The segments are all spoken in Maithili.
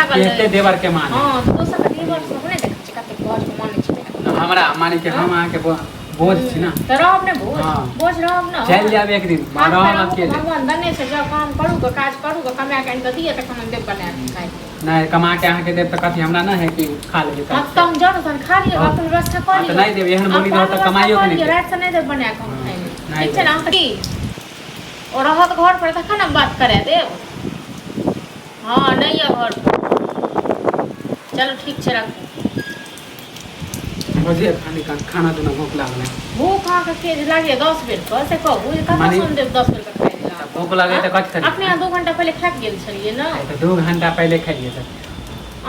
लागल एते देवर के मान हां तो दोसर के देवर सब नहीं देख छी कते घर के माने छी हमरा माने के हम आके बोझ छी ना तो रहब ने बोझ रहब ना चल जाब एक दिन रहब अकेले भगवान दने से जब काम करू के काज करू के कमा के आन दिए त हम देव बना खाए नहीं कमा के आके देव त कथि हमरा ना है कि खा लेबे त कम जरूर सन खा लियो अपन व्यवस्था कर लियो त नहीं देब एहन बोली त कमाइयो के नहीं रात से नहीं देव बना के हम खाए ठीक है ना की और रहत घर पर त खाना बात करे देव हां नहीं है घर पर चलो ठीक छे रख मुझे खाना देना भूख लागल भूख के लागे 10 बेर पर से कहू कतना सुन देव 10 बेर का खाए भूख लगे त कथि करी अपने 2 घंटा पहले खा गेल छलिए ना तो 2 घंटा पहले खाइए त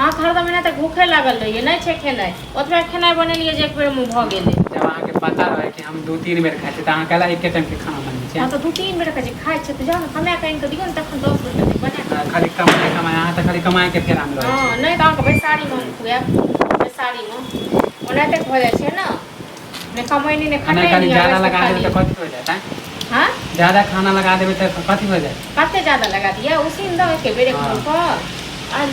आँख हरदम एना तक भूखे लागल रहिए नहीं छे खेनाइ ओतबे खेनाइ बनेलिए जे एक बेर मुंह भ गेले जब आहाँ के पता रहे कि हम 2-3 बेर खाइ छी त आहाँ कहला एक टाइम के खाना बनै छै हां तो 2-3 बेर का जे खाइ छै त जान कमा के इनके दियो न तखन 10 बेर बना खाली कमाए आहाँ त खाली कमाए के फेर हम लो हां नहीं त आके बैसारी में खुआ बैसारी में ओना तक हो जाय छै ना ने कमाई ने खाना खाली ज्यादा लगा देबे त कथि हो जाता हां ज्यादा खाना लगा देबे त कथि हो जाए कते ज्यादा लगा दिया उसी में दो के बेरे पर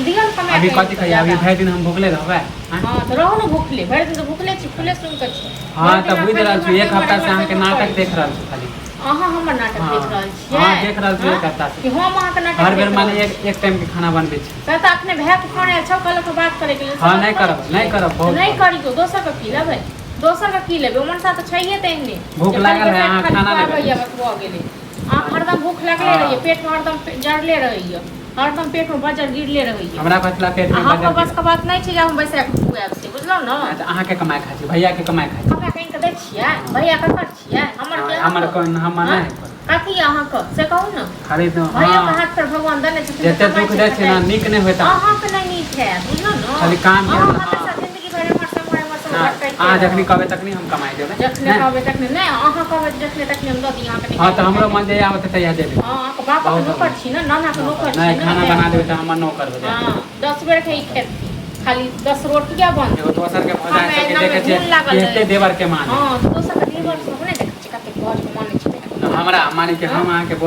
दिगन कमा अभी कथि खाइ अभी भरि दिन हम भूखले रहबै हां तो रहो न भूखले भरि दिन तो भूखले छी फुले सुन के छी हां त बुझ रहल छी एक हफ्ता से अहाँ के नाटक देख रहल छी खाली अहाँ हमर नाटक देख रहल छी हां देख रहल छी एक हफ्ता से कि हम अहाँ के नाटक हर बेर माने एक टाइम के खाना बनबै छी त अपने भै के खाने अच्छा कल के बात करे के हां नहीं करब बहुत नहीं करियो दोसर के पी लेबै दोसर के पी लेबै मन सा त छैहे त इन्ने भूख लागल है अहाँ खाना लेबै भैया बतवा गेले आ हरदम भूख लागले रहिए पेट में हरदम जरले रहिए हरदम पेट में बजर गिरले रहिए हमरा कतला पेट में बजर बस का बात नहीं छै जे हम बैसा के खुआब से बुझलो न अहाँ के कमाई खाइ छी भैया के कमाई खाइ छी हमरा कहीं के दै छियै भैया के कर छियै हमर कोन हम नहीं कथी अहाँ के से कहू न खरीद भैया के हाथ पर भगवान दने छै जते दुख दे छै ना नीक नहीं होता अहाँ के नहीं नीक है बुझलो न खाली काम के जिंदगी भर हमर समय अहाँ जखनी कहबै तखनी हम कमाई देबै जखने कहबै तखने नहीं अहाँ कहबै जखने तखने हम द दी अहाँ के हां त हमरो मन जे आवत तैया देबै हां के बाप के नौकर छी ना नाना के नौकर छी नहीं खाना बना देबै त हम नौकर हो जाए हां 10 बेर के खेत खाली 10 रोटियां बन एगो दोसर के भजा के देखे छै एते देवर के मान हां दोसर के देवर सब नहीं देखे छी कते घर के माने छी हमरा माने के हम आहाँ के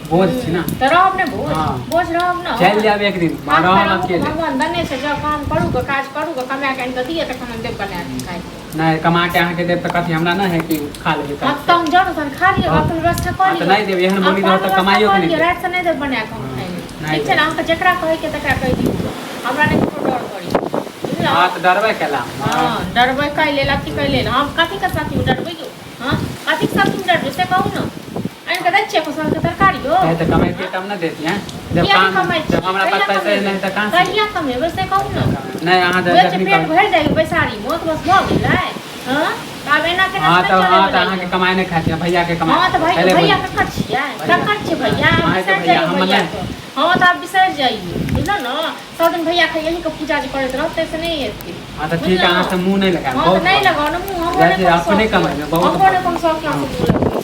बोझ छी ना त रहब ने बोझ रहब ना चल जाब एक दिन रहब अकेले भगवान दने से जब काम करू के काज करू के कमा के आन दिए त हम देव बना खाए नहीं कमा के आहाँ के देव त कथि हमरा ना है कि खा लेबे त कम जरूर सन खा लियो अपन व्यवस्था कर लियो त नहीं देब एहन बोली त कमाइयो के नहीं रात से नहीं देव बना के खाए ठीक छै ना हम जकरा कहे के तकरा कह दियो हमरा नहीं कोनो डर करी हां त डरबै केला हां डरबै कैले लकी कैले हम कथि के साथी डरबै यो हां कथि के साथी डरबै से कहू न अन के दै छियै फसल के तरकारी हो है त कमाई के तब ना देती हैं जब काम जब हमरा पास पैसा नहीं त कहां से कहिया कमेबै से कहू न नहीं अहाँ जखनी पेट भर जाए बैसारी मोत बस भ गेलै हां तब एना के हां त अहाँ के कमाई नहीं खाइ छी भैया के कमाई हां त भैया के कर छियै कर छै भैया हम नहीं हां त आप बिसर जाइए बुझलो न सब दिन भैया के यही के पूजा जे करत रहते से नहीं हेतै हां त ठीक है अहाँ से मुंह नहीं लगाएब हां नहीं लगाओ न मुंह हम अपने कमाई में बहुत हम कम शौक से